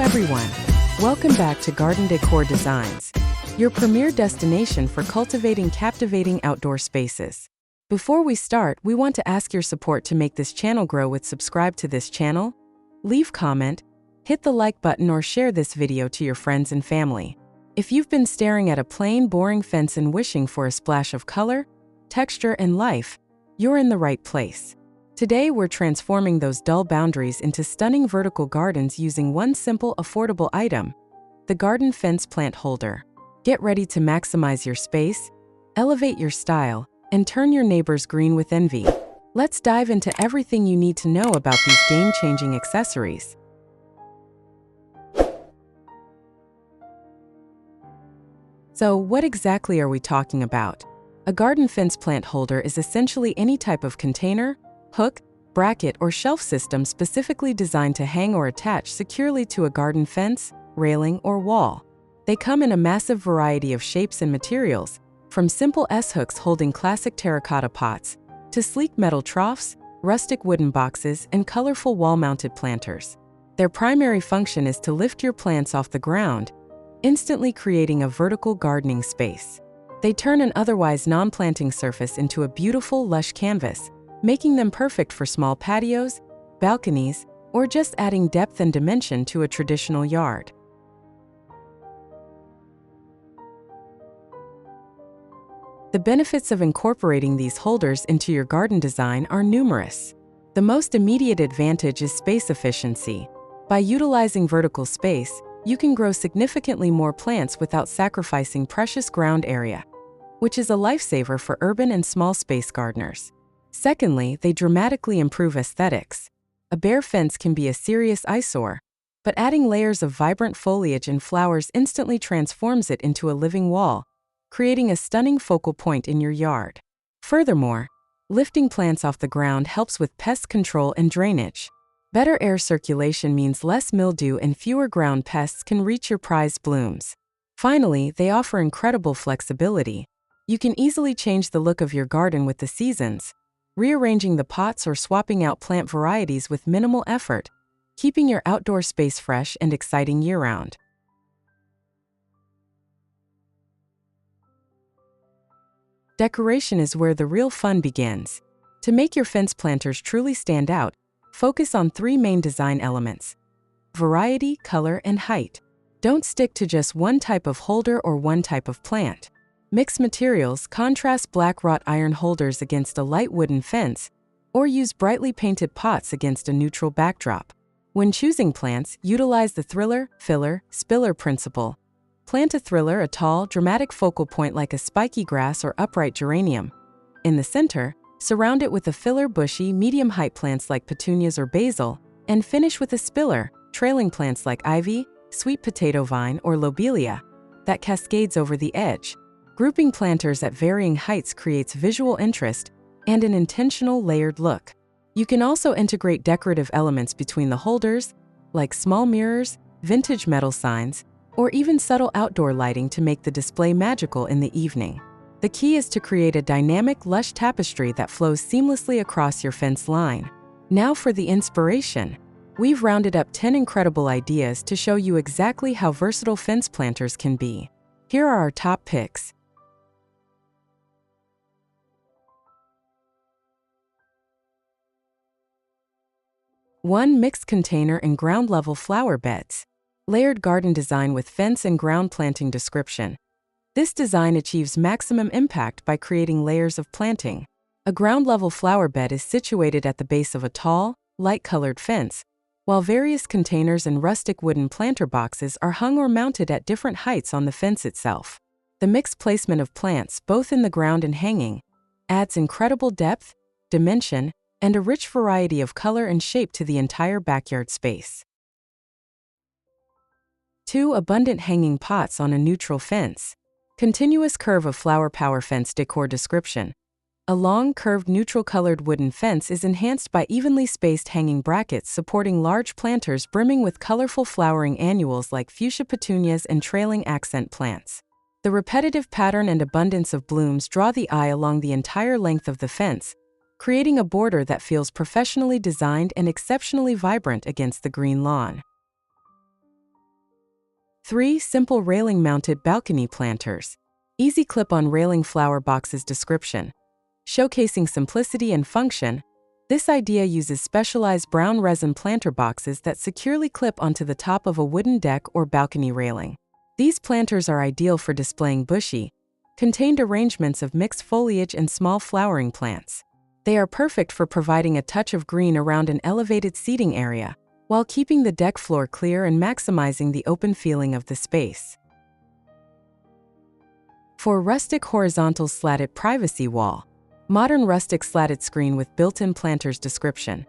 everyone. Welcome back to Garden Decor Designs, your premier destination for cultivating captivating outdoor spaces. Before we start, we want to ask your support to make this channel grow with subscribe to this channel, leave comment, hit the like button or share this video to your friends and family. If you've been staring at a plain, boring fence and wishing for a splash of color, texture and life, you're in the right place. Today we're transforming those dull boundaries into stunning vertical gardens using one simple, affordable item, the garden fence plant holder. Get ready to maximize your space, elevate your style, and turn your neighbors green with envy. Let's dive into everything you need to know about these game-changing accessories. So, what exactly are we talking about? A garden fence plant holder is essentially any type of container, hook, bracket, or shelf system specifically designed to hang or attach securely to a garden fence, railing, or wall. They come in a massive variety of shapes and materials, from simple S-hooks holding classic terracotta pots, to sleek metal troughs, rustic wooden boxes, and colorful wall-mounted planters. Their primary function is to lift your plants off the ground, instantly creating a vertical gardening space. They turn an otherwise non-planting surface into a beautiful, lush canvas, making them perfect for small patios, balconies, or just adding depth and dimension to a traditional yard. The benefits of incorporating these holders into your garden design are numerous. The most immediate advantage is space efficiency. By utilizing vertical space, you can grow significantly more plants without sacrificing precious ground area, which is a lifesaver for urban and small space gardeners. Secondly, they dramatically improve aesthetics. A bare fence can be a serious eyesore, but adding layers of vibrant foliage and flowers instantly transforms it into a living wall, creating a stunning focal point in your yard. Furthermore, lifting plants off the ground helps with pest control and drainage. Better air circulation means less mildew and fewer ground pests can reach your prized blooms. Finally, they offer incredible flexibility. You can easily change the look of your garden with the seasons, rearranging the pots or swapping out plant varieties with minimal effort, keeping your outdoor space fresh and exciting year-round. Decoration is where the real fun begins. To make your fence planters truly stand out, focus on three main design elements: variety, color, and height. Don't stick to just one type of holder or one type of plant. Mix materials, contrast black wrought iron holders against a light wooden fence, or use brightly painted pots against a neutral backdrop. When choosing plants, utilize the thriller, filler, spiller principle. Plant a thriller, a tall, dramatic focal point like a spiky grass or upright geranium. In the center, surround it with a filler, bushy, medium-height plants like petunias or basil, and finish with a spiller, trailing plants like ivy, sweet potato vine, or lobelia, that cascades over the edge. Grouping planters at varying heights creates visual interest and an intentional layered look. You can also integrate decorative elements between the holders, like small mirrors, vintage metal signs, or even subtle outdoor lighting to make the display magical in the evening. The key is to create a dynamic, lush tapestry that flows seamlessly across your fence line. Now for the inspiration. We've rounded up 10 incredible ideas to show you exactly how versatile fence planters can be. Here are our top picks. 1. Mixed container and ground-level flower beds. Layered garden design with fence and ground planting description. This design achieves maximum impact by creating layers of planting. A ground-level flower bed is situated at the base of a tall, light-colored fence, while various containers and rustic wooden planter boxes are hung or mounted at different heights on the fence itself. The mixed placement of plants, both in the ground and hanging, adds incredible depth, dimension, and a rich variety of color and shape to the entire backyard space. 2. Abundant hanging pots on a neutral fence. Continuous curve of flower power fence decor description. A long, curved, neutral-colored wooden fence is enhanced by evenly spaced hanging brackets supporting large planters brimming with colorful flowering annuals like fuchsia petunias and trailing accent plants. The repetitive pattern and abundance of blooms draw the eye along the entire length of the fence, creating a border that feels professionally designed and exceptionally vibrant against the green lawn. 3. Simple railing-mounted balcony planters. Easy clip-on railing flower boxes description. Showcasing simplicity and function, this idea uses specialized brown resin planter boxes that securely clip onto the top of a wooden deck or balcony railing. These planters are ideal for displaying bushy, contained arrangements of mixed foliage and small flowering plants. They are perfect for providing a touch of green around an elevated seating area, while keeping the deck floor clear and maximizing the open feeling of the space. For rustic horizontal slatted privacy wall, modern rustic slatted screen with built-in planters description.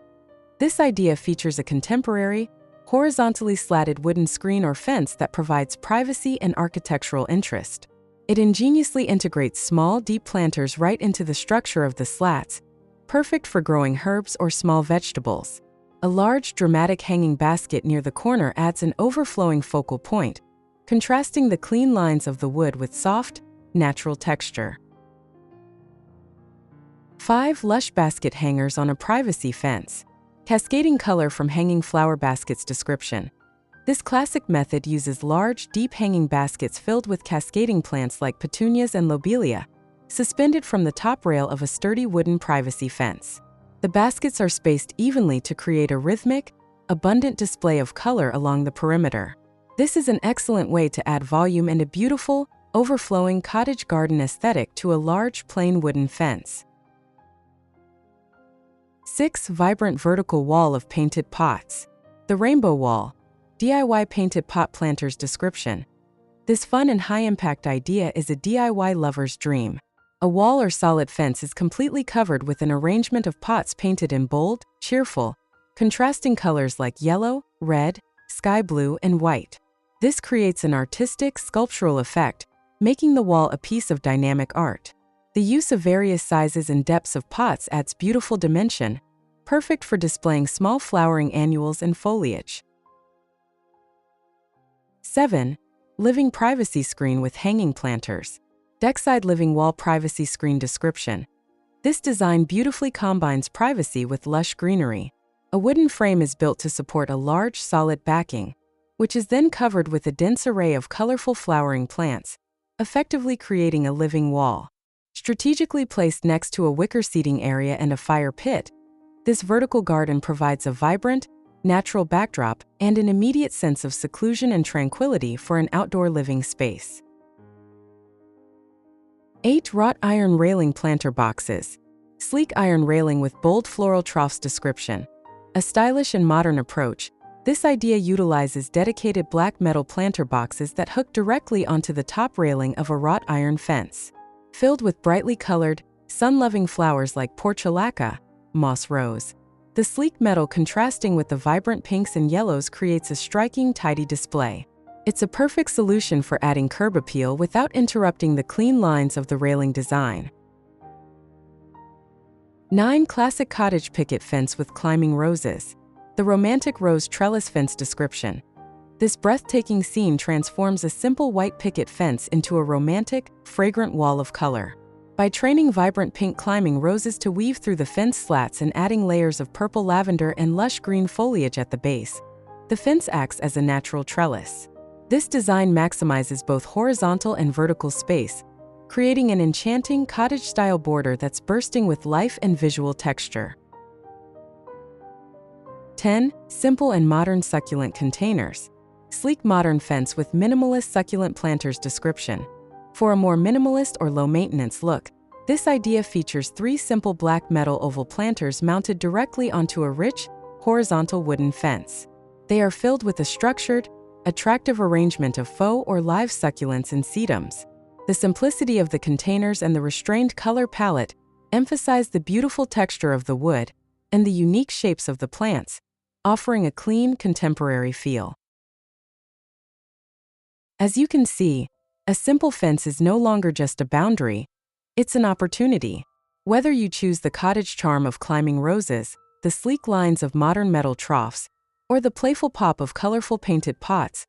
This idea features a contemporary, horizontally slatted wooden screen or fence that provides privacy and architectural interest. It ingeniously integrates small, deep planters right into the structure of the slats, perfect for growing herbs or small vegetables. A large, dramatic hanging basket near the corner adds an overflowing focal point, contrasting the clean lines of the wood with soft, natural texture. 5. Lush basket hangers on a privacy fence. Cascading color from hanging flower baskets description. This classic method uses large, deep hanging baskets filled with cascading plants like petunias and lobelia, suspended from the top rail of a sturdy wooden privacy fence. The baskets are spaced evenly to create a rhythmic, abundant display of color along the perimeter. This is an excellent way to add volume and a beautiful, overflowing cottage garden aesthetic to a large, plain wooden fence. 6. Vibrant vertical wall of painted pots. The rainbow wall. DIY painted pot planters description. This fun and high-impact idea is a DIY lover's dream. A wall or solid fence is completely covered with an arrangement of pots painted in bold, cheerful, contrasting colors like yellow, red, sky blue, and white. This creates an artistic, sculptural effect, making the wall a piece of dynamic art. The use of various sizes and depths of pots adds beautiful dimension, perfect for displaying small flowering annuals and foliage. 7. Living privacy screen with hanging planters. Deckside living wall privacy screen description. This design beautifully combines privacy with lush greenery. A wooden frame is built to support a large, solid backing, which is then covered with a dense array of colorful flowering plants, effectively creating a living wall. Strategically placed next to a wicker seating area and a fire pit, this vertical garden provides a vibrant, natural backdrop and an immediate sense of seclusion and tranquility for an outdoor living space. 8. Wrought iron railing planter boxes. Sleek iron railing with bold floral troughs description. A stylish and modern approach, this idea utilizes dedicated black metal planter boxes that hook directly onto the top railing of a wrought iron fence. Filled with brightly colored, sun-loving flowers like portulaca, moss rose. The sleek metal contrasting with the vibrant pinks and yellows creates a striking, tidy display. It's a perfect solution for adding curb appeal without interrupting the clean lines of the railing design. 9. Classic cottage picket fence with climbing roses. The romantic rose trellis fence description. This breathtaking scene transforms a simple white picket fence into a romantic, fragrant wall of color. By training vibrant pink climbing roses to weave through the fence slats and adding layers of purple lavender and lush green foliage at the base, the fence acts as a natural trellis. This design maximizes both horizontal and vertical space, creating an enchanting cottage-style border that's bursting with life and visual texture. 10. Simple and modern succulent containers. Sleek modern fence with minimalist succulent planters description. For a more minimalist or low-maintenance look, this idea features 3 simple black metal oval planters mounted directly onto a rich, horizontal wooden fence. They are filled with a structured, attractive arrangement of faux or live succulents and sedums. The simplicity of the containers and the restrained color palette emphasize the beautiful texture of the wood and the unique shapes of the plants, offering a clean, contemporary feel. As you can see, a simple fence is no longer just a boundary, it's an opportunity. Whether you choose the cottage charm of climbing roses, the sleek lines of modern metal troughs, or the playful pop of colorful painted pots,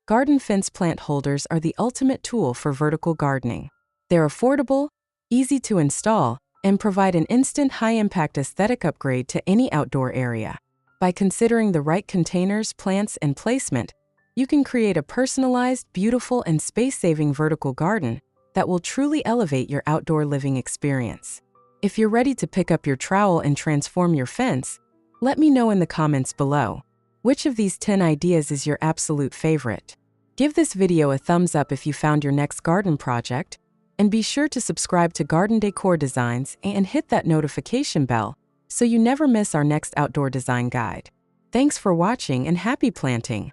garden fence plant holders are the ultimate tool for vertical gardening. They're affordable, easy to install, and provide an instant high-impact aesthetic upgrade to any outdoor area. By considering the right containers, plants, and placement, You can create a personalized, beautiful, and space-saving vertical garden that will truly elevate your outdoor living experience. If you're ready to pick up your trowel and transform your fence, let me know in the comments below. Which of these 10 ideas is your absolute favorite? Give this video a thumbs up if you found your next garden project, and be sure to subscribe to Garden Decor Designs and hit that notification bell so you never miss our next outdoor design guide. Thanks for watching and happy planting!